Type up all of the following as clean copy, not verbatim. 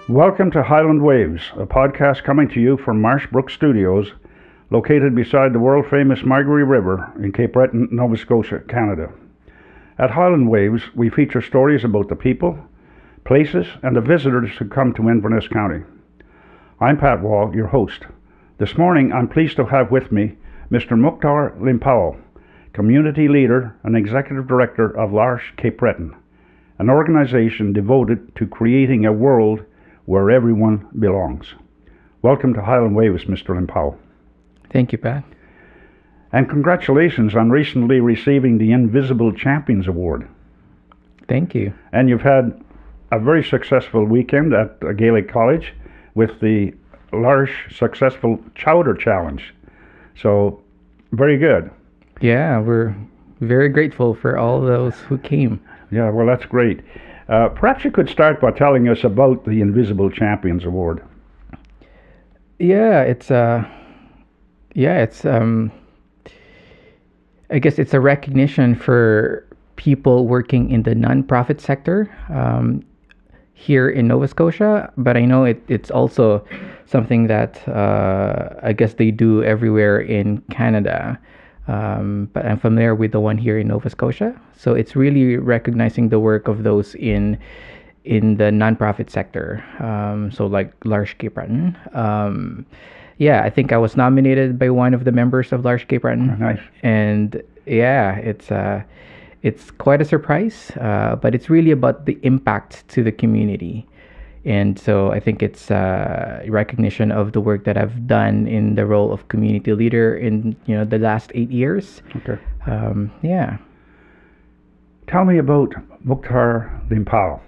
Welcome to Highland Waves, a podcast coming to you from Marshbrook Studios, located beside the world-famous Margaree River in Cape Breton, Nova Scotia, Canada. At Highland Waves, we feature stories about the people, places, and the visitors who come to Inverness County. I'm Pat Wall, your host. This morning, I'm pleased to have with me Mr. Mukthar Limpao, Community Leader and Executive Director of Large Cape Breton, an organization devoted to creating a world where everyone belongs. Welcome to Highland Waves, Mr. Limpao. Thank you, Pat. And congratulations on recently receiving the Invisible Champions Award. Thank you. And you've had a very successful weekend at Gaelic College with the Large Successful Chowder Challenge. So, very good. Yeah, we're very grateful for all those who came. Yeah, well, that's great. Perhaps you could start by telling us about the Invisible Champions Award. Yeah, I guess it's a recognition for people working in the nonprofit sector here in Nova Scotia, but I know it's also something that I guess they do everywhere in Canada. But I'm familiar with the one here in Nova Scotia. So it's really recognizing the work of those in the nonprofit sector. So like Large Cape Breton. I think I was nominated by one of the members of Large Cape Breton. Nice. And yeah, it's quite a surprise, but it's really about the impact to the community. And so I think it's recognition of the work that I've done in the role of community leader in the last 8 years. Okay. Yeah. Tell me about Mukthar Limpao.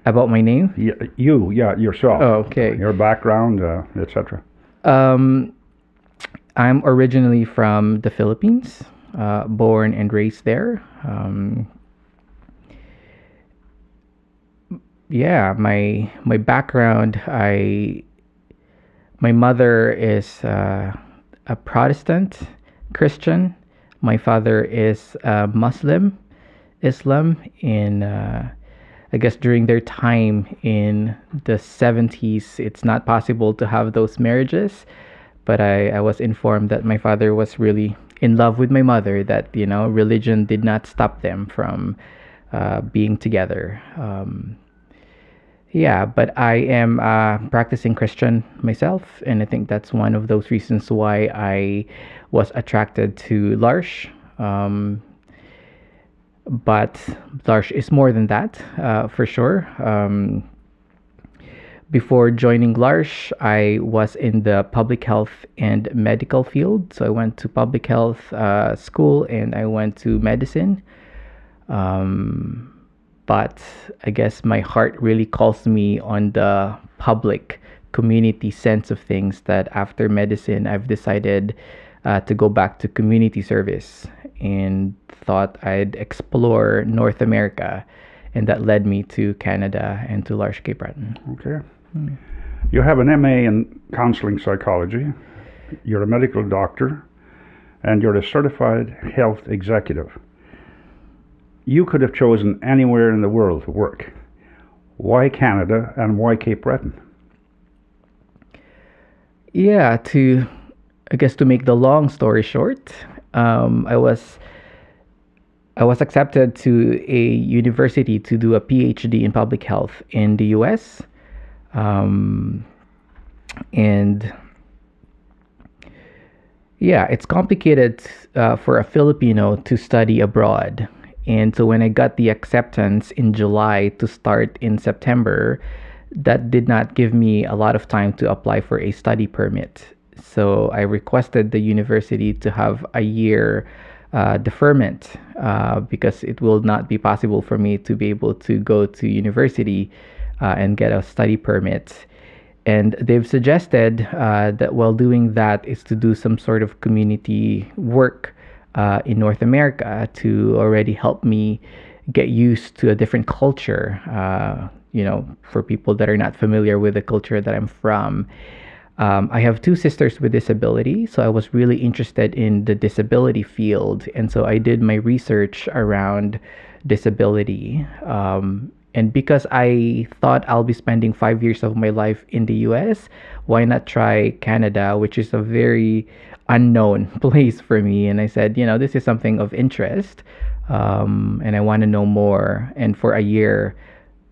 About my name? Yourself. Oh, okay. Your background, etc. I'm originally from the Philippines, born and raised there. My background, my mother is a Protestant Christian. My father is Muslim, Islam. In I guess during their time in the 70s, it's not possible to have those marriages. But I was informed that my father was really in love with my mother, that religion did not stop them from being together. But I am a practicing Christian myself, and I think that's one of those reasons why I was attracted to Large. But Large is more than that, for sure. Before joining Large, I was in the public health and medical field. So I went to public health school and I went to medicine. But I guess my heart really calls me on the public community sense of things, that after medicine, I've decided to go back to community service and thought I'd explore North America. And that led me to Canada and to Large Cape Breton. Okay. You have an MA in counseling psychology. You're a medical doctor and you're a certified health executive. You could have chosen anywhere in the world to work. Why Canada and why Cape Breton? Yeah, to make the long story short, I was accepted to a university to do a PhD in public health in the US. It's complicated for a Filipino to study abroad. And so when I got the acceptance in July to start in September, that did not give me a lot of time to apply for a study permit. So I requested the university to have a year deferment because it will not be possible for me to be able to go to university and get a study permit. And they've suggested that while doing that is to do some sort of community work in North America to already help me get used to a different culture, for people that are not familiar with the culture that I'm from. I have two sisters with disability, so I was really interested in the disability field. And so I did my research around disability. And because I thought I'll be spending 5 years of my life in the US, why not try Canada, which is a very unknown place for me? And I said, this is something of interest, and I want to know more. And for a year,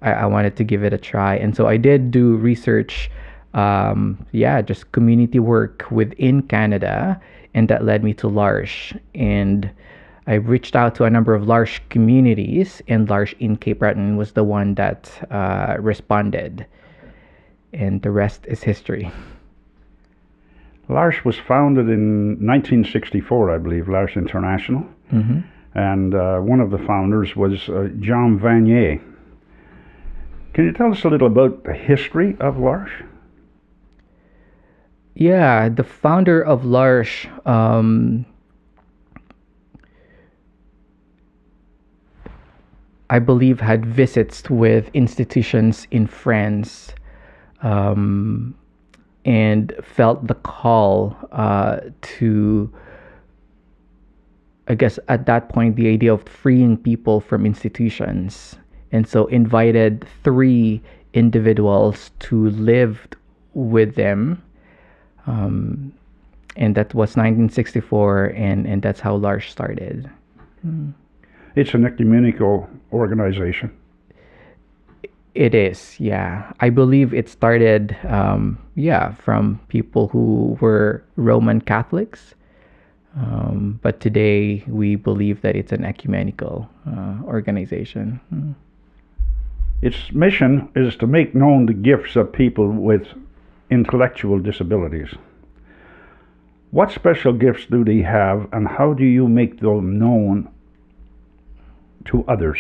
I wanted to give it a try. And so I did do research, just community work within Canada, and that led me to Larche. And I reached out to a number of Larche communities, and Larche in Cape Breton was the one that responded. And the rest is history. Larche was founded in 1964, I believe, Larche International. Mm-hmm. And one of the founders was Jean Vanier. Can you tell us a little about the history of Larche? Yeah, the founder of Larche, I believe, had visits with institutions in France, and felt the call to, I guess at that point, the idea of freeing people from institutions. And so invited 3 individuals to live with them. And that was 1964, and that's how Larche started. It's an ecumenical organization. It is, yeah. I believe it started, from people who were Roman Catholics. But today we believe that it's an ecumenical organization. Its mission is to make known the gifts of people with intellectual disabilities. What special gifts do they have, and how do you make them known to others?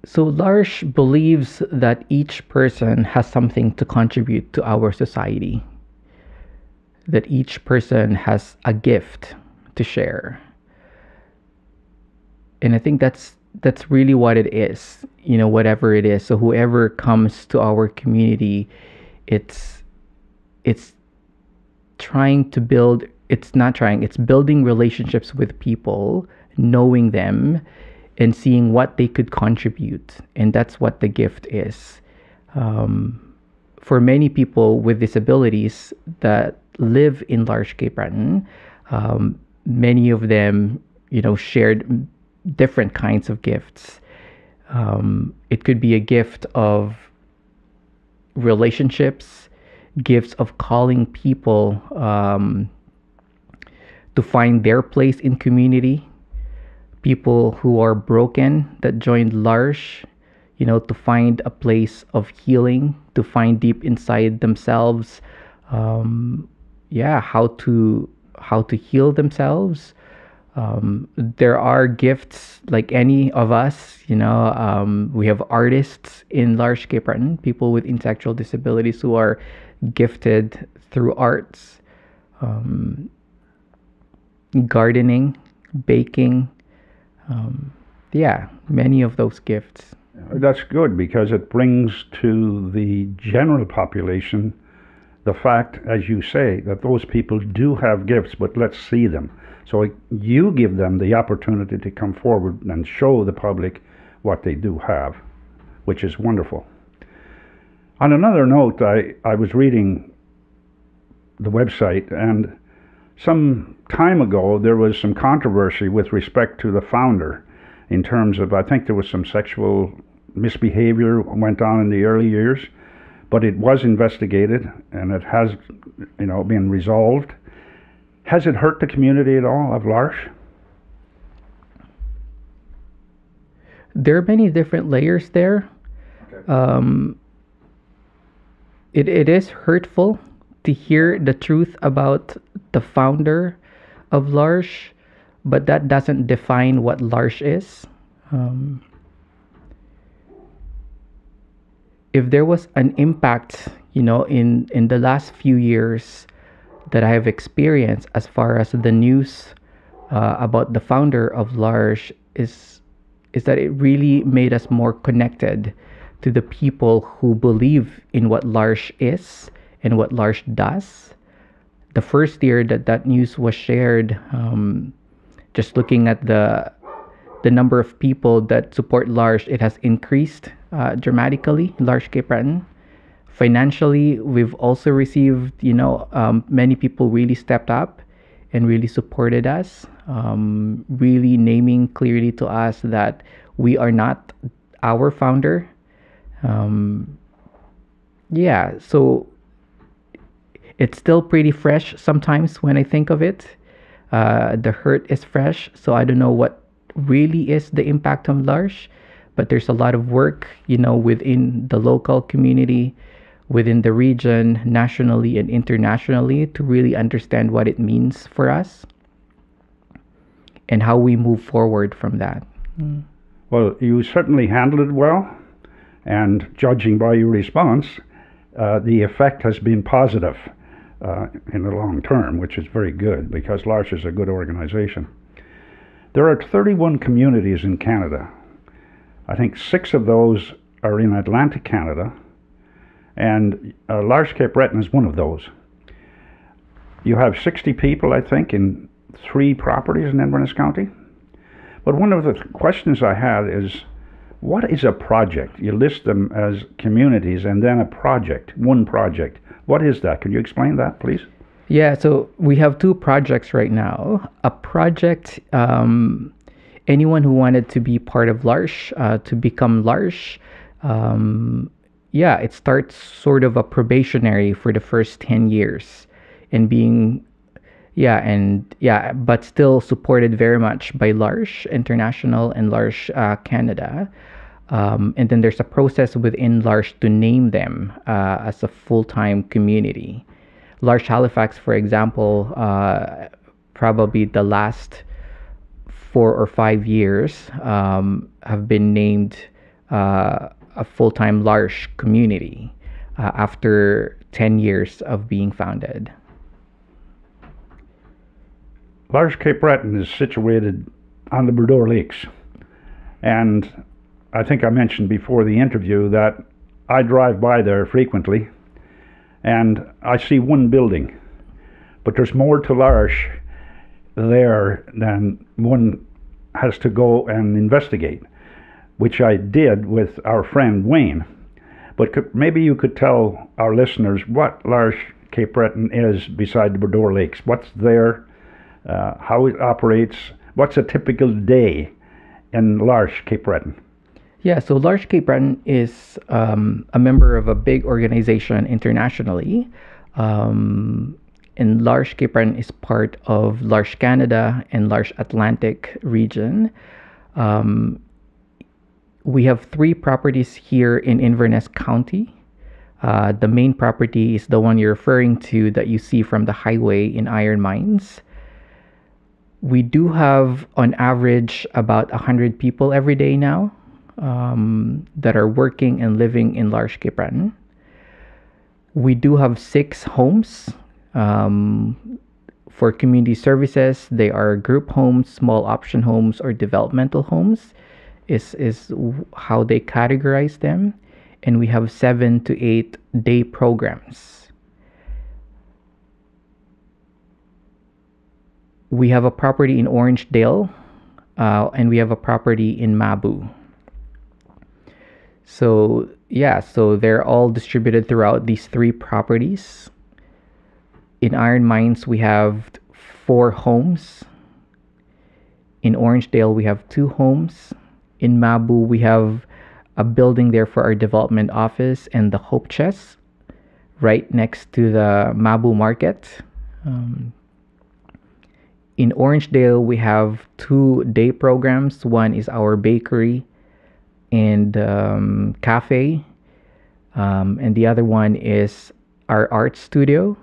So Larche believes that each person has something to contribute to our society, that each person has a gift to share. And I think that's really what it is, whatever it is. So whoever comes to our community, it's building relationships with people, knowing them, and seeing what they could contribute. And that's what the gift is. For many people with disabilities that live in Large Cape Breton, many of them, shared different kinds of gifts. It could be a gift of relationships, gifts of calling people to find their place in community, people who are broken that joined Larche, to find a place of healing, to find deep inside themselves, how to heal themselves. There are gifts like any of us, we have artists in Large Cape Breton, people with intellectual disabilities who are gifted through arts, gardening, baking, many of those gifts. That's good, because it brings to the general population the fact, as you say, that those people do have gifts, but let's see them. So you give them the opportunity to come forward and show the public what they do have, which is wonderful. On another note, I was reading the website, and some time ago there was some controversy with respect to the founder, in terms of, I think there was some sexual misbehavior went on in the early years, but it was investigated and it has, been resolved. Has it hurt the community at all of Larche? There are many different layers there. Okay. It is hurtful to hear the truth about the founder of Larche, but that doesn't define what Larche is. If there was an impact, in the last few years that I have experienced, as far as the news about the founder of Larche is that it really made us more connected to the people who believe in what Larche is and what Larche does. The first year that news was shared, just looking at the number of people that support Large, it has increased dramatically. Large Cape Breton. Financially, we've also received, many people really stepped up and really supported us, really naming clearly to us that we are not our founder. So it's still pretty fresh sometimes when I think of it. The hurt is fresh, so I don't know what really is the impact of Large, but there's a lot of work, within the local community, within the region, nationally and internationally, to really understand what it means for us and how we move forward from that. Well, you certainly handled it well, and judging by your response, the effect has been positive in the long term, which is very good because Large is a good organization. There are 31 communities in Canada. I think 6 of those are in Atlantic Canada, and Large Cape Breton is one of those. You have 60 people, I think, in 3 properties in Inverness County. But one of the questions I had is, what is a project? You list them as communities and then a project, one project. What is that? Can you explain that, please? Yeah, so we have 2 projects right now. A project, anyone who wanted to be part of Large, to become Large, it starts sort of a probationary for the first 10 years and being, but still supported very much by Large International and Large Canada. And then there's a process within Large to name them as a full-time community. Large Halifax, for example, probably the last 4 or 5 years have been named a full-time Large community after 10 years of being founded. Large Cape Breton is situated on the Bredor Lakes, and I think I mentioned before the interview that I drive by there frequently, and I see one building, but there's more to Large there than one has to go and investigate, which I did with our friend Wayne. But maybe you could tell our listeners what Large Cape Breton is beside the Bredor Lakes. What's there, how it operates, what's a typical day in Large Cape Breton? Yeah, so Large Cape Breton is a member of a big organization internationally. And Large Cape Breton is part of Large Canada and Large Atlantic region. We have 3 properties here in Inverness County. The main property is the one you're referring to that you see from the highway in Iron Mines. We do have, on average, about 100 people every day now that are working and living in Large Cape Breton. We do have 6 homes for community services. They are group homes, small option homes, or developmental homes is how they categorize them. And we have 7 to 8 day programs. We have a property in Orangedale, and we have a property in Mabu. So they're all distributed throughout these 3 properties. In Iron Mines, we have 4 homes. In Orangedale, we have 2 homes. In Mabu, we have a building there for our development office and the Hope Chest right next to the Mabu Market. In Orangedale, we have 2 day programs. One is our bakery and cafe, and the other one is our art studio.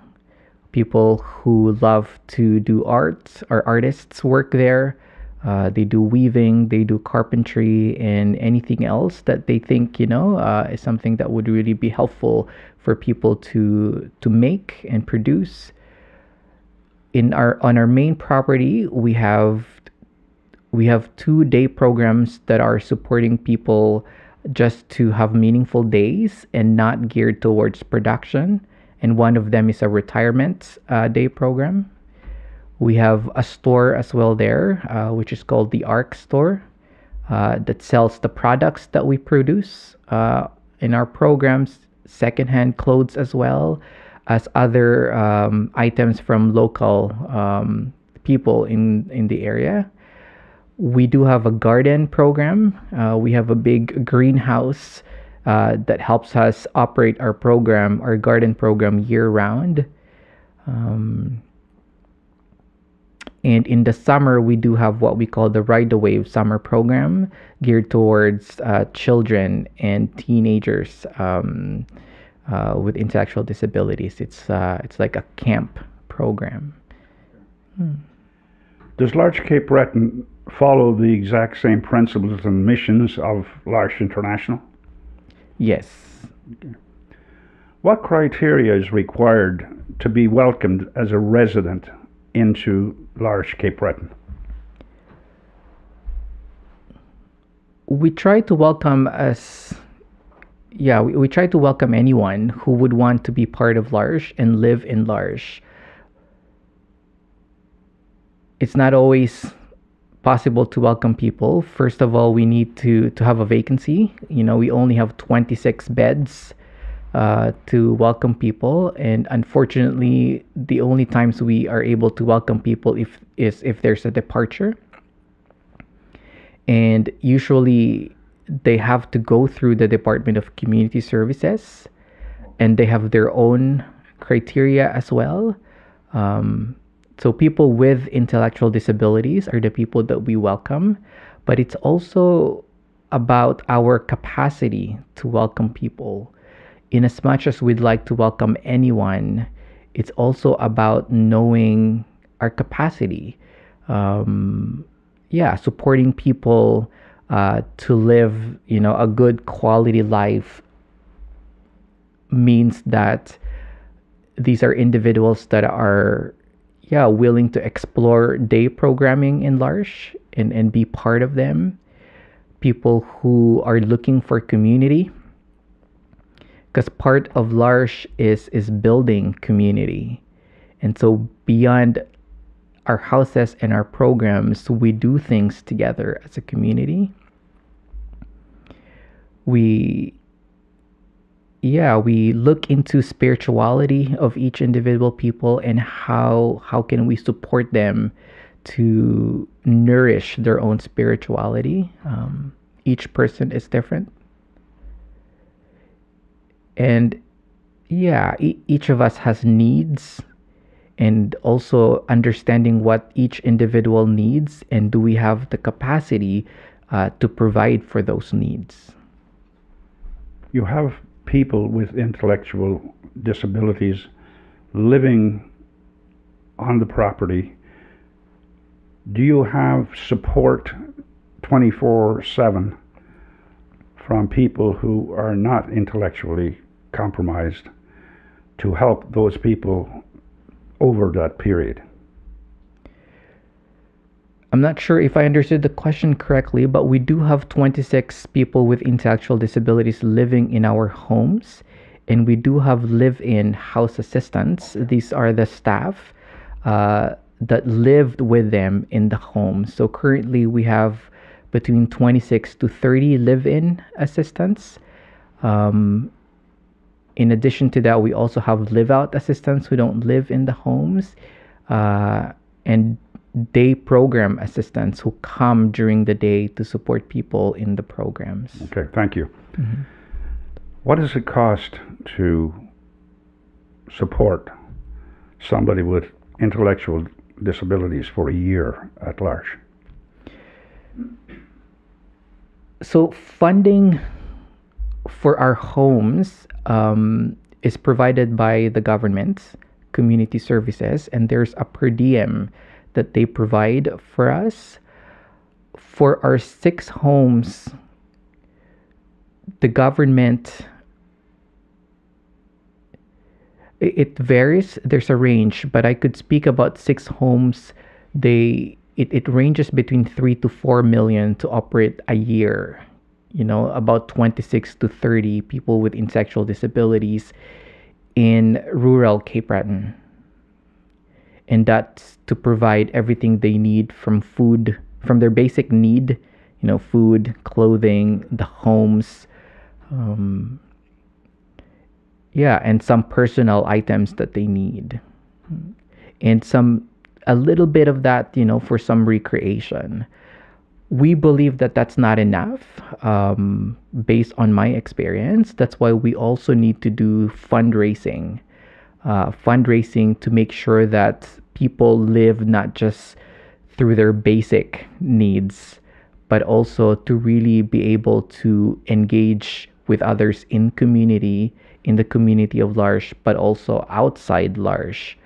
People who love to do art, our artists work there. They do weaving, they do carpentry, and anything else that they think is something that would really be helpful for people to make and produce. On our main property, we have 2 day programs that are supporting people just to have meaningful days and not geared towards production. And one of them is a retirement day program. We have a store as well there, which is called the Arche store, that sells the products that we produce in our programs, secondhand clothes as well as other items from local people in the area. We do have a garden program. We have a big greenhouse that helps us operate our garden program year round. And in the summer, we do have what we call the Ride the Wave summer program, geared towards children and teenagers with intellectual disabilities. It's like a camp program. Does Large Cape Breton follow the exact same principles and missions of L'Arche International? Yes. Okay. What criteria is required to be welcomed as a resident into Large Cape Breton? We try to welcome we try to welcome anyone who would want to be part of L'Arche and live in L'Arche. It's not always possible to welcome people. First of all, we need to have a vacancy. We only have 26 beds to welcome people, and unfortunately, the only times we are able to welcome people if there's a departure. And usually they have to go through the Department of Community Services, and they have their own criteria as well. So people with intellectual disabilities are the people that we welcome, but it's also about our capacity to welcome people. In as much as we'd like to welcome anyone, it's also about knowing our capacity. Supporting people to live, a good quality life means that these are individuals that are willing to explore day programming in L'Arche and be part of them. People who are looking for community, because part of L'Arche is building community. And so beyond our houses and our programs, we do things together as a community. We look into spirituality of each individual people and how can we support them to nourish their own spirituality. Each person is different. And each of us has needs, and also understanding what each individual needs, and do we have the capacity to provide for those needs. You have people with intellectual disabilities living on the property. Do you have support 24/7 from people who are not intellectually compromised to help those people over that period? I'm not sure if I understood the question correctly, but we do have 26 people with intellectual disabilities living in our homes, and we do have live-in house assistants. These are the staff that lived with them in the home. So currently we have between 26 to 30 live-in assistants. In addition to that, we also have live-out assistants who don't live in the homes, and day program assistants who come during the day to support people in the programs. Okay, thank you. Mm-hmm. What does it cost to support somebody with intellectual disabilities for a year at L'Arche? So funding for our homes is provided by the government, community services, and there's a per diem that they provide for us. For our 6 homes, the government, it varies. There's a range, but I could speak about 6 homes. It ranges between 3 to 4 million to operate a year. About 26 to 30 people with intellectual disabilities in rural Cape Breton. and that's to provide everything they need from food, from their basic need, food, clothing, the homes, um, yeah, and some personal items that they need, and a little bit of that, for some recreation. We believe that that's not enough, based on my experience. That's why we also need to do fundraising to make sure that people live not just through their basic needs, but also to really be able to engage with others in the community of Large, but also outside Large.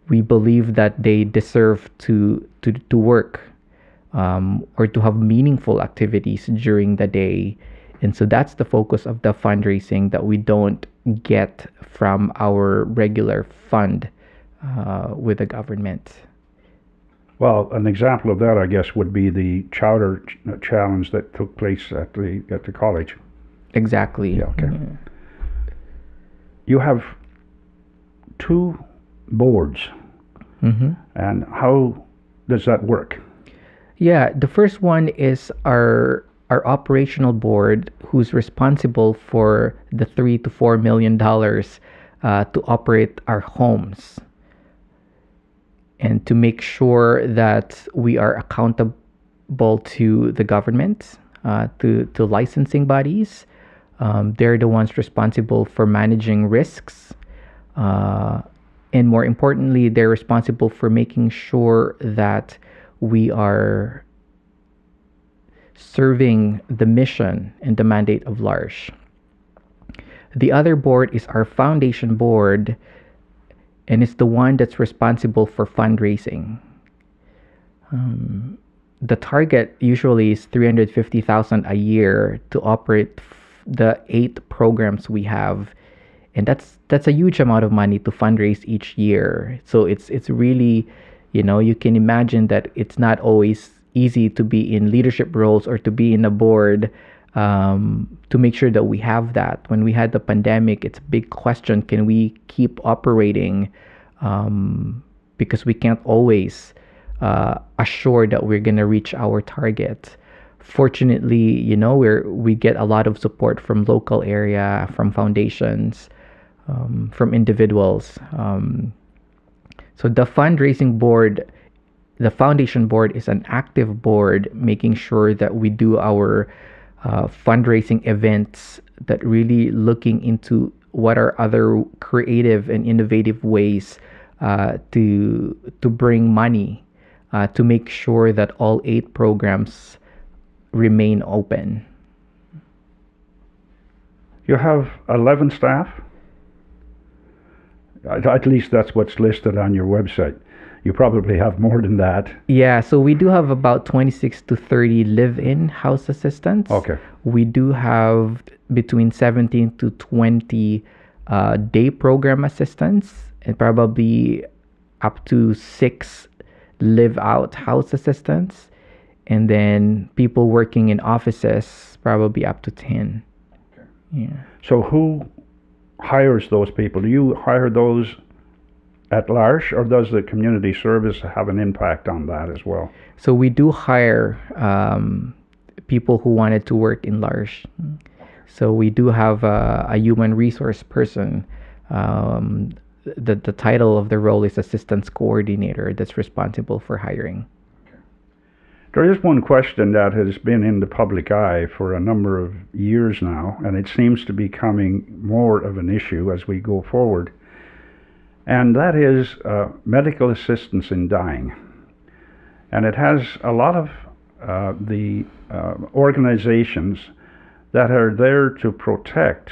We believe that they deserve to work, or to have meaningful activities during the day. And so that's the focus of the fundraising that we don't get from our regular fund, with the government. Well, an example of that, I guess, would be the chowder challenge that took place at the college. Exactly. Yeah, okay. You have 2 boards. Mm-hmm. And how does that work? Yeah, the first one is our operational board, who's responsible for the $3 to $4 million, to operate our homes and to make sure that we are accountable to the government, to licensing bodies. They're the ones responsible for managing risks. And more importantly, they're responsible for making sure that we are serving the mission and the mandate of Large. The other board is our foundation board, and it's the one that's responsible for fundraising. The target usually is $350,000 a year to operate the 8 programs we have, and that's a huge amount of money to fundraise each year. So it's really, you can imagine that it's not always easy to be in leadership roles or to be in a board, to make sure that we have that. When we had the pandemic, it's a big question: can we keep operating? Because we can't always assure that we're gonna reach our target. Fortunately, we get a lot of support from local area, from foundations, from individuals. So the fundraising board, the foundation board, is an active board, making sure that we do our fundraising events, that really looking into what are other creative and innovative ways to bring money, to make sure that all 8 programs remain open. You have 11 staff? At least that's what's listed on your website. You probably have more than that. Yeah, so we do have about 26 to 30 live-in house assistants. Okay. We do have between 17 to 20 day program assistants, and probably up to 6 live-out house assistants. And then people working in offices, probably up to 10. Okay. Yeah. So who hires those people? Do you hire those at Large, or does the community service have an impact on that as well? So we do hire people who wanted to work in Large. So we do have a human resource person. The title of the role is assistance coordinator, that's responsible for hiring. There is one question that has been in the public eye for a number of years now, and it seems to be becoming more of an issue as we go forward, and that is medical assistance in dying. And it has a lot of the organizations that are there to protect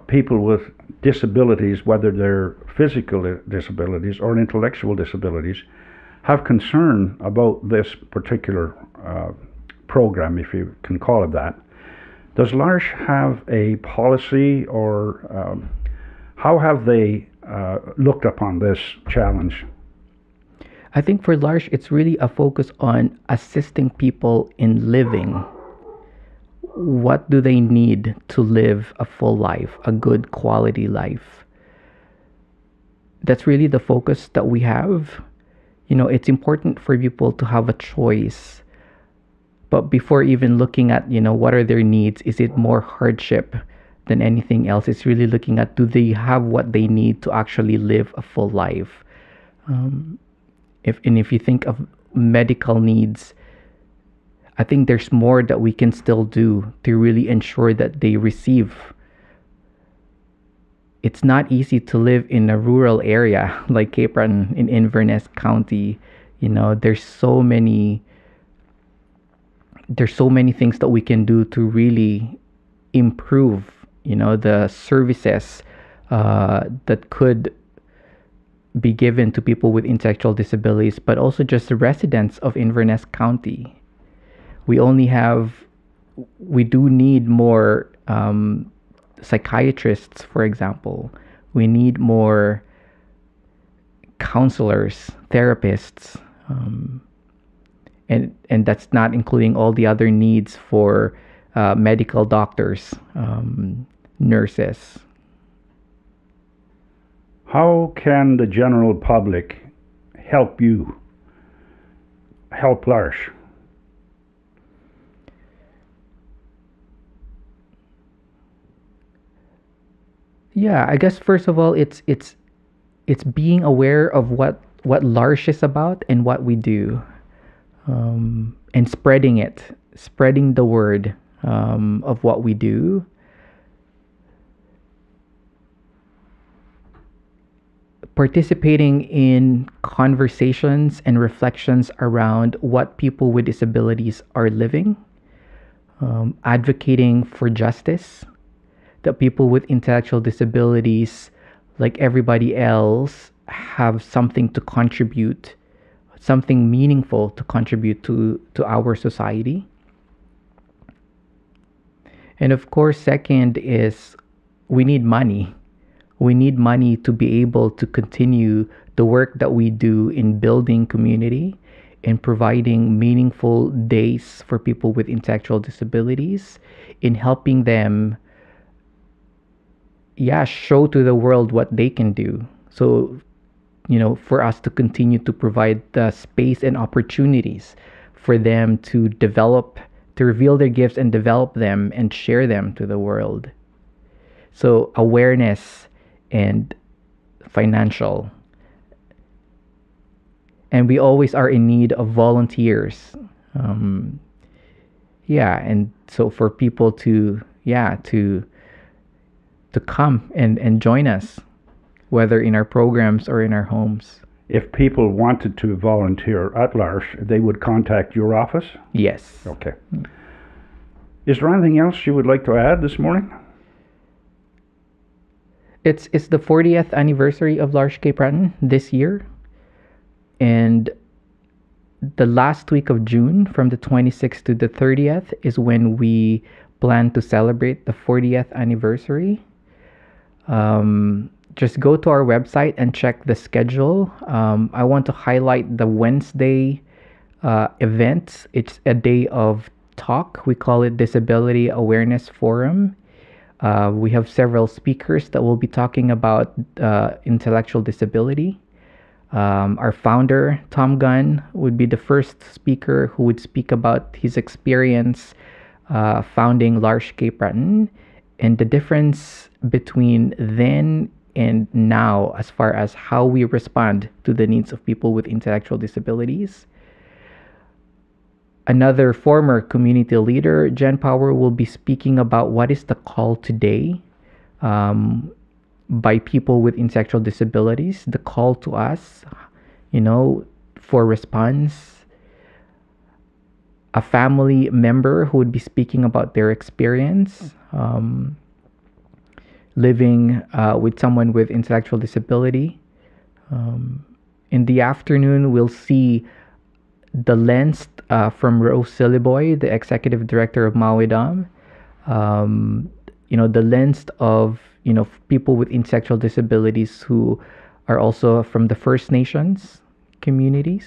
people with disabilities, whether they're physical disabilities or intellectual disabilities, have concern about this particular program, if you can call it that. Does Large have a policy, or how have they looked upon this challenge? I think for Large, it's really a focus on assisting people in living. What do they need to live a full life, a good quality life? that's really the focus that we have. It's important for people to have a choice. But before even looking at, what are their needs, is it more hardship than anything else? It's really looking at, do they have what they need to actually live a full life? If you think of medical needs, I think there's more that we can still do to really ensure that they receive. It's not easy to live in a rural area like Cape Breton in Inverness County. There's so many things that we can do to really improve, the services that could be given to people with intellectual disabilities, but also just the residents of Inverness County. We do need more psychiatrists, for example. We need more counselors, therapists, and that's not including all the other needs for medical doctors, nurses. How can the general public help L'Arche? Yeah, I guess first of all, it's being aware of what L'Arche is about and what we do, and spreading the word of what we do. Participating in conversations and reflections around what people with disabilities are living, advocating for justice, that people with intellectual disabilities, like everybody else, have something to contribute, something meaningful to contribute to our society. And of course, second is we need money. We need money to be able to continue the work that we do in building community and providing meaningful days for people with intellectual disabilities, in helping them show to the world what they can do. So, for us to continue to provide the space and opportunities for them to reveal their gifts and develop them and share them to the world. So awareness and financial. And we always are in need of volunteers. And so for people to come and join us, whether in our programs or in our homes. If people wanted to volunteer at L'Arche, they would contact your office? Yes. Okay. Is there anything else you would like to add this morning? It's the 40th anniversary of Large Cape Breton this year. And the last week of June, from the 26th to the 30th, is when we plan to celebrate the 40th anniversary. Just go to our website and check the schedule. I want to highlight the Wednesday event. It's a day of talk. We call it Disability Awareness Forum. We have several speakers that will be talking about intellectual disability. Our founder, Tom Gunn, would be the first speaker who would speak about his experience founding Large Cape Breton and the difference between then and now as far as how we respond to the needs of people with intellectual disabilities. Another former community leader, Jen Power, will be speaking about what is the call today by people with intellectual disabilities, the call to us, for response. A family member who would be speaking about their experience living with someone with intellectual disability. In the afternoon, we'll see the lens from Rose Siliboy, the executive director of Maui Dam. The lens of people with intellectual disabilities who are also from the First Nations communities,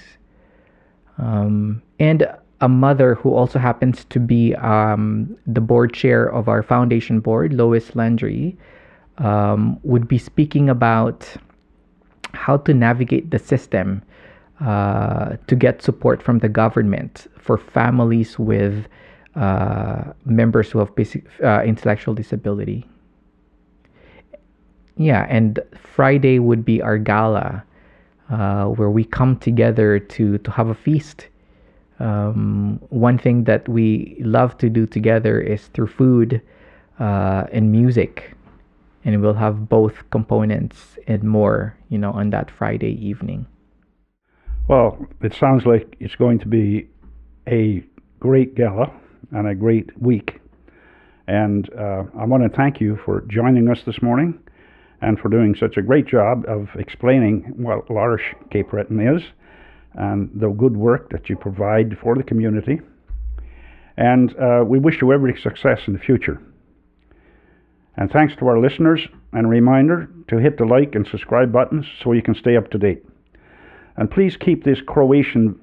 and a mother who also happens to be the board chair of our foundation board, Lois Landry, would be speaking about how to navigate the system to get support from the government for families with members who have basic intellectual disability. Yeah, and Friday would be our gala, where we come together to have a feast. One thing that we love to do together is through food and music, and we'll have both components and more, on that Friday evening. Well, it sounds like it's going to be a great gala and a great week. And I want to thank you for joining us this morning and for doing such a great job of explaining what Large Cape Breton is and the good work that you provide for the community. And we wish you every success in the future. And thanks to our listeners, and a reminder to hit the like and subscribe buttons so you can stay up to date. And please keep this Croatian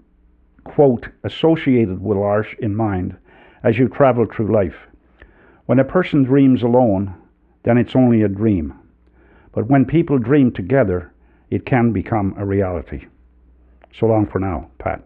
quote associated with Arche in mind as you travel through life. When a person dreams alone, then it's only a dream. But when people dream together, it can become a reality. So long for now, Pat.